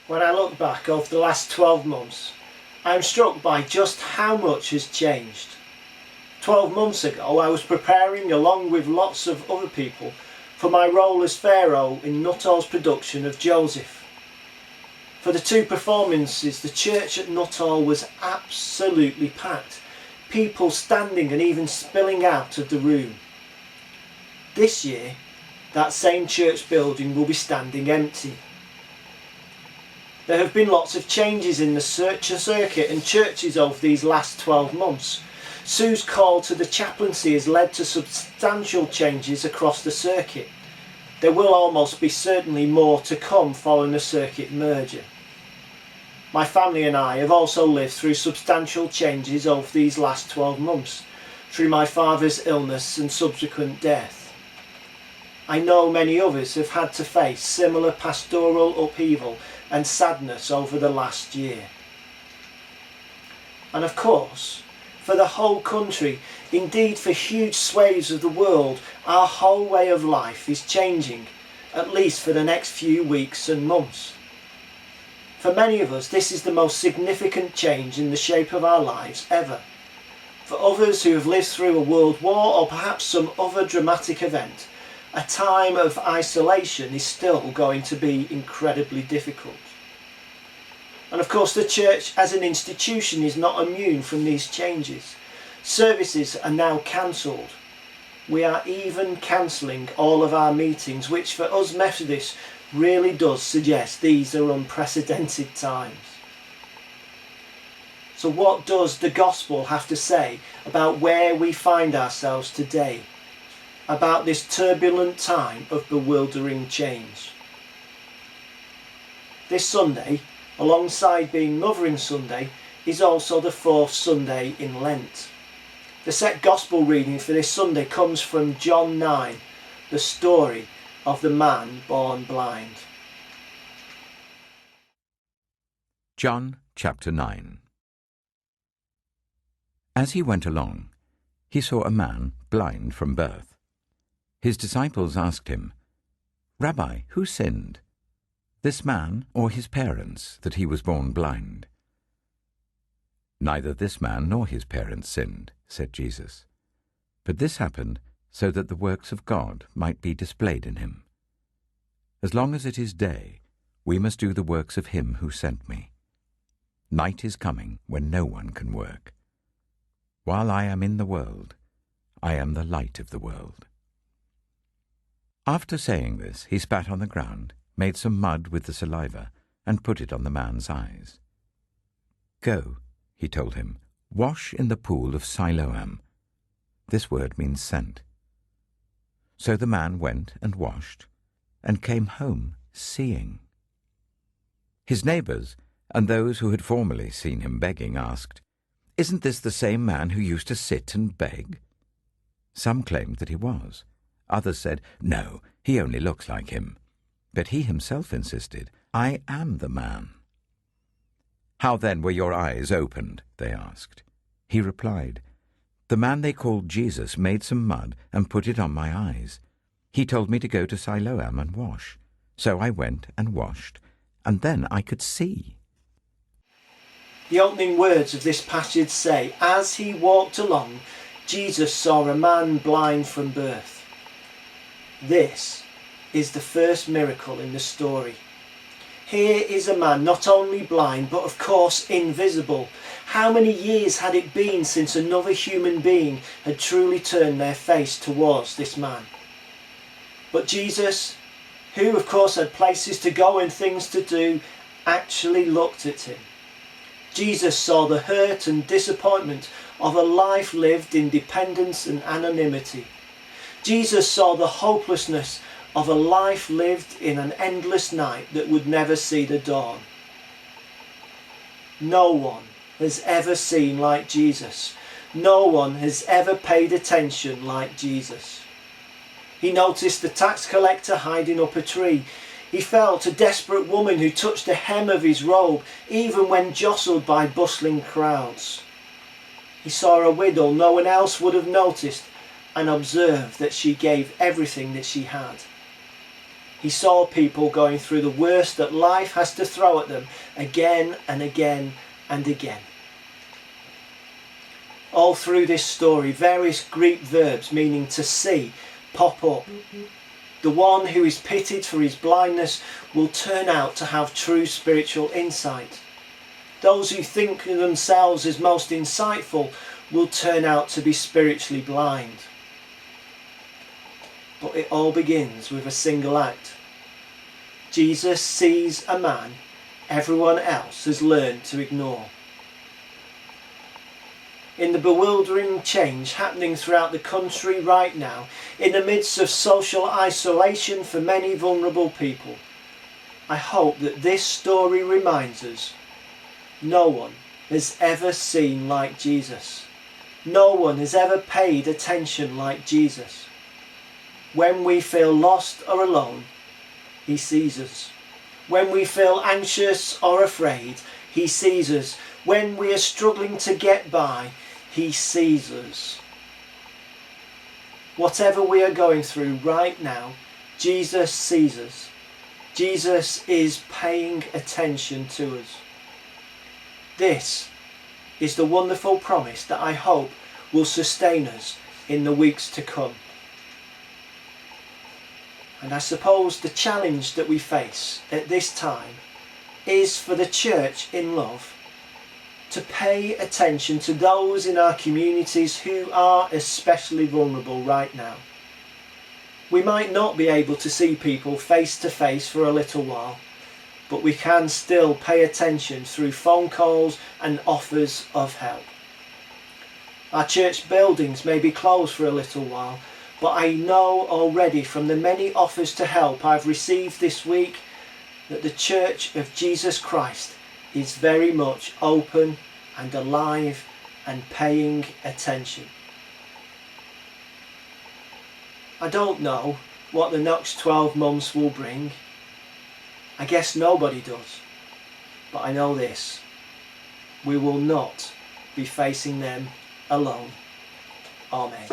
When I look back over the last 12 months, I am struck by just how much has changed. 12 months ago I was preparing, along with lots of other people, for my role as Pharaoh in Nuttall's production of Joseph. For the two performances, the church at Nuttall was absolutely packed, people standing and even spilling out of the room. This year, that same church building will be standing empty. There have been lots of changes in the circuit and churches over these last 12 months. Sue's call to the chaplaincy has led to substantial changes across the circuit. There will almost be certainly more to come following the circuit merger. My family and I have also lived through substantial changes over these last 12 months, through my father's illness and subsequent death. I know many others have had to face similar pastoral upheaval and sadness over the last year. And of course, for the whole country, indeed for huge swathes of the world, our whole way of life is changing, at least for the next few weeks and months. For many of us, this is the most significant change in the shape of our lives ever. For others who have lived through a world war or perhaps some other dramatic event, a time of isolation is still going to be incredibly difficult. And of course the church as an institution is not immune from these changes. Services are now cancelled. We are even cancelling all of our meetings, which for us Methodists really does suggest these are unprecedented times. So what does the gospel have to say about where we find ourselves today? About this turbulent time of bewildering change? This Sunday, alongside being Mothering Sunday, is also the fourth Sunday in Lent. The set gospel reading for this Sunday comes from John 9, the story of the man born blind. John chapter 9. As he went along, he saw a man blind from birth. His disciples asked him, "Rabbi, who sinned, this man or his parents, that he was born blind?" "Neither this man nor his parents sinned," said Jesus, "but this happened so that the works of God might be displayed in him. As long as it is day, we must do the works of him who sent me. Night is coming when no one can work. While I am in the world, I am the light of the world." After saying this, he spat on the ground, made some mud with the saliva, and put it on the man's eyes. "Go," he told him, "wash in the pool of Siloam." This word means sent. So the man went and washed, and came home seeing. His neighbours, and those who had formerly seen him begging, asked, "Isn't this the same man who used to sit and beg?" Some claimed that he was. Others said, "No, he only looks like him." But he himself insisted, "I am the man." "How then were your eyes opened?" they asked. He replied, "The man they called Jesus made some mud and put it on my eyes. He told me to go to Siloam and wash. So I went and washed, and then I could see." The opening words of this passage say, "As he walked along, Jesus saw a man blind from birth." This is the first miracle in the story. Here is a man not only blind, but of course invisible. How many years had it been since another human being had truly turned their face towards this man? But Jesus, who of course had places to go and things to do, actually looked at him. Jesus saw the hurt and disappointment of a life lived in dependence and anonymity. Jesus saw the hopelessness of a life lived in an endless night that would never see the dawn. No one has ever seen like Jesus. No one has ever paid attention like Jesus. He noticed the tax collector hiding up a tree. He felt a desperate woman who touched the hem of his robe, even when jostled by bustling crowds. He saw a widow no one else would have noticed, and observed that she gave everything that she had. He saw people going through the worst that life has to throw at them again and again and again. All through this story, various Greek verbs meaning to see pop up. The one who is pitied for his blindness will turn out to have true spiritual insight. Those who think of themselves as most insightful will turn out to be spiritually blind. But it all begins with a single act. Jesus sees a man everyone else has learned to ignore. In the bewildering change happening throughout the country right now, in the midst of social isolation for many vulnerable people, I hope that this story reminds us no one has ever seen like Jesus. No one has ever paid attention like Jesus. When we feel lost or alone, he sees us. When we feel anxious or afraid, he sees us. When we are struggling to get by, he sees us. Whatever we are going through right now, Jesus sees us. Jesus is paying attention to us. This is the wonderful promise that I hope will sustain us in the weeks to come. And I suppose the challenge that we face at this time is for the church in love to pay attention to those in our communities who are especially vulnerable right now. We might not be able to see people face to face for a little while, but we can still pay attention through phone calls and offers of help. Our church buildings may be closed for a little while, but I know already from the many offers to help I've received this week that the Church of Jesus Christ is very much open and alive and paying attention. I don't know what the next 12 months will bring. I guess nobody does. But I know this: we will not be facing them alone. Amen.